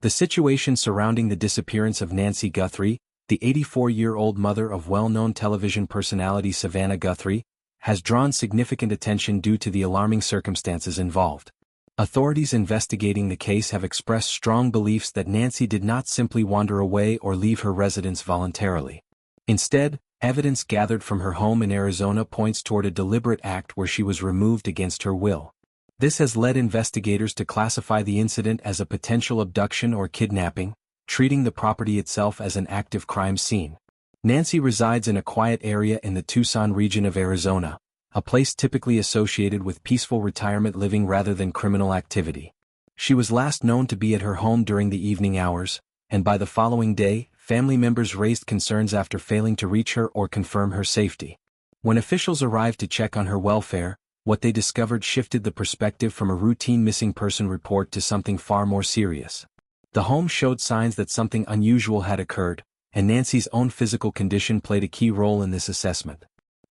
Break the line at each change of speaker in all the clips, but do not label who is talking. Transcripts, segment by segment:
The situation surrounding the disappearance of Nancy Guthrie, the 84-year-old mother of well-known television personality Savannah Guthrie, has drawn significant attention due to the alarming circumstances involved. Authorities investigating the case have expressed strong beliefs that Nancy did not simply wander away or leave her residence voluntarily. Instead, evidence gathered from her home in Arizona points toward a deliberate act where she was removed against her will. This has led investigators to classify the incident as a potential abduction or kidnapping, treating the property itself as an active crime scene. Nancy resides in a quiet area in the Tucson region of Arizona, a place typically associated with peaceful retirement living rather than criminal activity. She was last known to be at her home during the evening hours, and by the following day, family members raised concerns after failing to reach her or confirm her safety. When officials arrived to check on her welfare, what they discovered shifted the perspective from a routine missing person report to something far more serious. The home showed signs that something unusual had occurred, and Nancy's own physical condition played a key role in this assessment.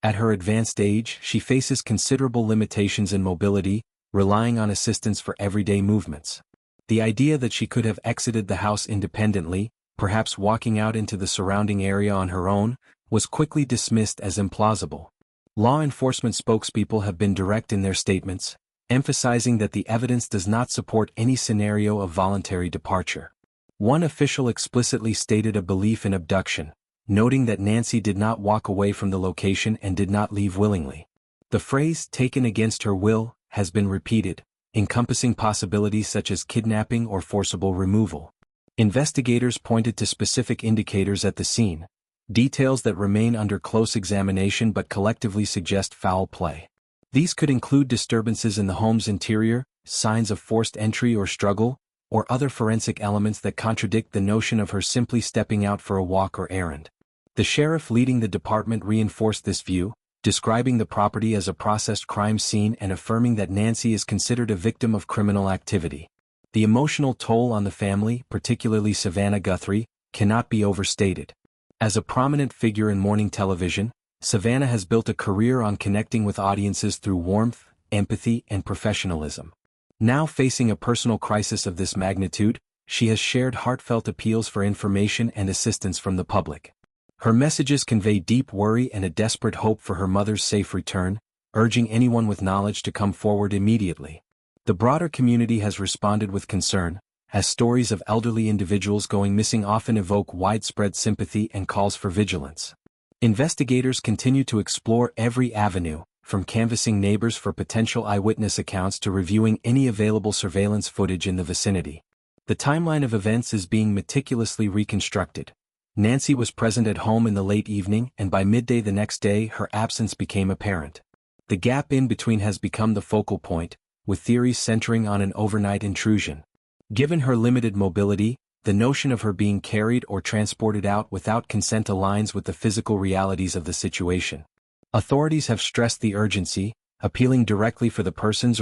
At her advanced age, she faces considerable limitations in mobility, relying on assistance for everyday movements. The idea that she could have exited the house independently, perhaps walking out into the surrounding area on her own, was quickly dismissed as implausible. Law enforcement spokespeople have been direct in their statements, emphasizing that the evidence does not support any scenario of voluntary departure. One official explicitly stated a belief in abduction, noting that Nancy did not walk away from the location and did not leave willingly. The phrase "taken against her will" has been repeated, encompassing possibilities such as kidnapping or forcible removal. Investigators pointed to specific indicators at the scene, details that remain under close examination but collectively suggest foul play. These could include disturbances in the home's interior, signs of forced entry or struggle, or other forensic elements that contradict the notion of her simply stepping out for a walk or errand. The sheriff leading the department reinforced this view, describing the property as a processed crime scene and affirming that Nancy is considered a victim of criminal activity. The emotional toll on the family, particularly Savannah Guthrie, cannot be overstated. As a prominent figure in morning television, Savannah has built a career on connecting with audiences through warmth, empathy, and professionalism. Now facing a personal crisis of this magnitude, she has shared heartfelt appeals for information and assistance from the public. Her messages convey deep worry and a desperate hope for her mother's safe return, urging anyone with knowledge to come forward immediately. The broader community has responded with concern, as stories of elderly individuals going missing often evoke widespread sympathy and calls for vigilance. Investigators continue to explore every avenue, from canvassing neighbors for potential eyewitness accounts to reviewing any available surveillance footage in the vicinity. The timeline of events is being meticulously reconstructed. Nancy was present at home in the late evening, and by midday the next day her absence became apparent. The gap in between has become the focal point, with theories centering on an overnight intrusion. Given her limited mobility, the notion of her being carried or transported out without consent aligns with the physical realities of the situation. Authorities have stressed the urgency, appealing directly for the persons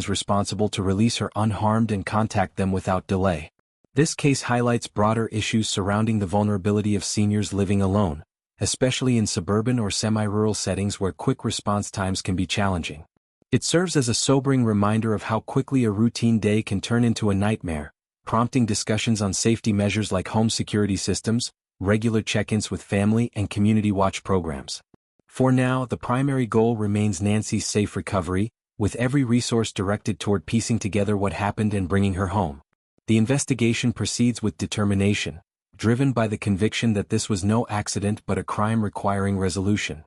responsible to release her unharmed and contact them without delay. This case highlights broader issues surrounding the vulnerability of seniors living alone, especially in suburban or semi-rural settings where quick response times can be challenging. It serves as a sobering reminder of how quickly a routine day can turn into a nightmare, prompting discussions on safety measures like home security systems, regular check-ins with family, and community watch programs. For now, the primary goal remains Nancy's safe recovery, with every resource directed toward piecing together what happened and bringing her home. The investigation proceeds with determination, driven by the conviction that this was no accident but a crime requiring resolution.